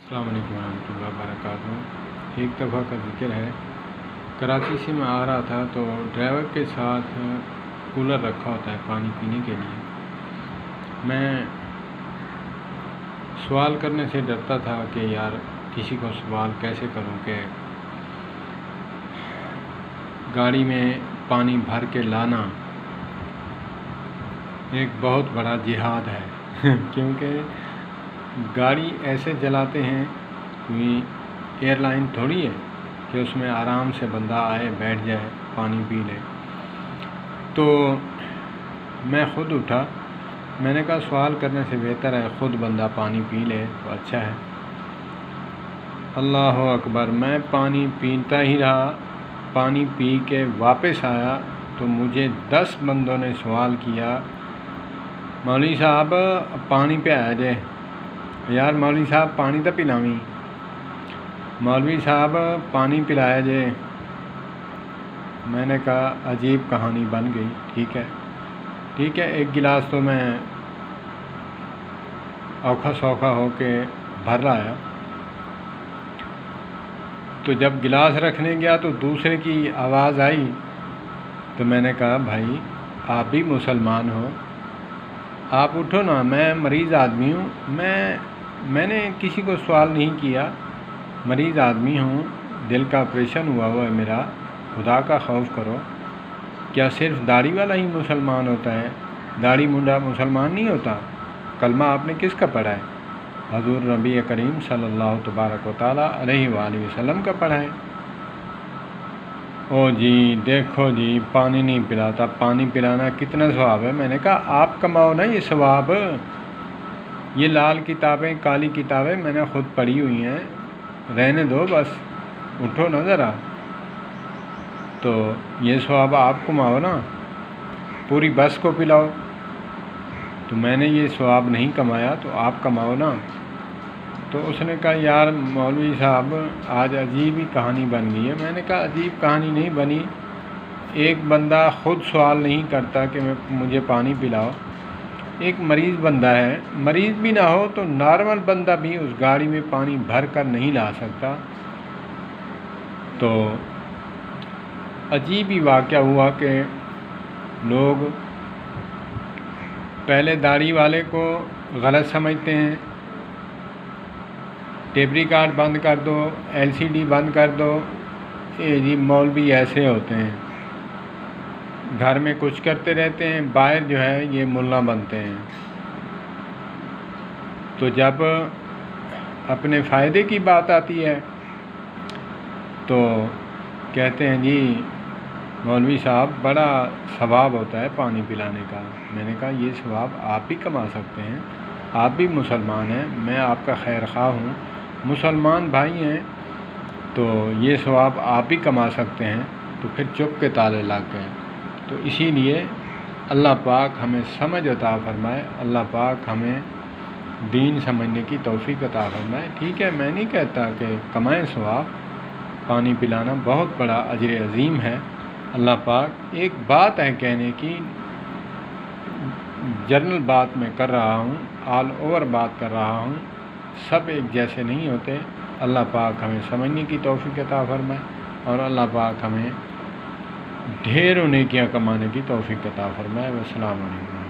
السلام علیکم ورحمۃ اللہ وبرکاتہ۔ ایک دفعہ کا ذکر ہے، کراچی سے میں آ رہا تھا تو ڈرائیور کے ساتھ کولر رکھا ہوتا ہے پانی پینے کے لیے۔ میں سوال کرنے سے ڈرتا تھا کہ یار کسی کو سوال کیسے کروں کہ گاڑی میں پانی بھر کے لانا ایک بہت بڑا جہاد ہے کیونکہ گاڑی ایسے چلاتے ہیں، کوئی ایئر لائن تھوڑی ہے کہ اس میں آرام سے بندہ آئے بیٹھ جائے پانی پی لے۔ تو میں خود اٹھا، میں نے کہا سوال کرنے سے بہتر ہے خود بندہ پانی پی لے تو اچھا ہے۔ اللہ اکبر، میں پانی پیتا ہی رہا، پانی پی کے واپس آیا تو مجھے 10 بندوں نے سوال کیا، مولوی صاحب پانی پہ آیا جے، یار مولوی صاحب پانی تو پلاویں، مولوی صاحب پانی پلایا جے۔ میں نے کہا عجیب کہانی بن گئی، ٹھیک ہے، ایک گلاس تو میں اوکھا سوکھا ہو کے بھر لایا۔ تو جب گلاس رکھنے گیا تو دوسرے کی آواز آئی تو میں نے کہا بھائی آپ بھی مسلمان ہو، آپ اٹھو نا، میں مریض آدمی ہوں، میں نے کسی کو سوال نہیں کیا، مریض آدمی ہوں، دل کا آپریشن ہوا ہے میرا، خدا کا خوف کرو۔ کیا صرف داڑھی والا ہی مسلمان ہوتا ہے؟ داڑھی منڈا مسلمان نہیں ہوتا؟ کلمہ آپ نے کس کا پڑھا ہے؟ حضور نبی کریم صلی اللہ تبارک و تعالیٰ علیہ وآلہ وسلم کا پڑھا ہے۔ او جی دیکھو جی، پانی نہیں پلاتا، پانی پلانا کتنا ثواب ہے۔ میں نے کہا آپ کماؤ نا یہ ثواب، یہ لال کتابیں کالی کتابیں میں نے خود پڑھی ہوئی ہیں، رہنے دو بس، اٹھو نا ذرا۔ تو یہ ثواب آپ کماؤ نا، پوری بس کو پلاؤ۔ تو میں نے یہ ثواب نہیں کمایا تو آپ کماؤ نا۔ تو اس نے کہا یار مولوی صاحب آج عجیب ہی کہانی بن گئی ہے۔ میں نے کہا عجیب کہانی نہیں بنی، ایک بندہ خود سوال نہیں کرتا کہ مجھے پانی پلاؤ، ایک مریض بندہ ہے، مریض بھی نہ ہو تو نارمل بندہ بھی اس گاڑی میں پانی بھر کر نہیں لا سکتا۔ تو عجیب ہی واقعہ ہوا کہ لوگ پہلے داڑھی والے کو غلط سمجھتے ہیں، ٹیپ ریکارڈ بند کر دو، LCD بند کر دو، یہ جی مولوی ایسے ہوتے ہیں، گھر میں کچھ کرتے رہتے ہیں، باہر جو ہے یہ ملا بنتے ہیں۔ تو جب اپنے فائدے کی بات آتی ہے تو کہتے ہیں جی مولوی صاحب بڑا ثواب ہوتا ہے پانی پلانے کا۔ میں نے کہا یہ ثواب آپ بھی کما سکتے ہیں، آپ بھی مسلمان ہیں، میں آپ کا خیر خواہ ہوں، مسلمان بھائی ہیں، تو یہ ثواب آپ بھی کما سکتے ہیں۔ تو پھر چپ کے تالے لگ گئے۔ تو اسی لیے اللہ پاک ہمیں سمجھ عطا فرمائے، اللہ پاک ہمیں دین سمجھنے کی توفیق عطا فرمائے۔ ٹھیک ہے، میں نہیں کہتا کہ کمائیں ثواب، پانی پلانا بہت بڑا اجر عظیم ہے۔ اللہ پاک ایک بات ہے کہنے کی، جنرل بات میں کر رہا ہوں، آل اوور بات کر رہا ہوں، سب ایک جیسے نہیں ہوتے۔ اللہ پاک ہمیں سمجھنے کی توفیق عطا فرمائے اور اللہ پاک ہمیں ڈھیروں نیکیاں کمانے کی توفیق عطا فرمائے۔ والسلام علیکم۔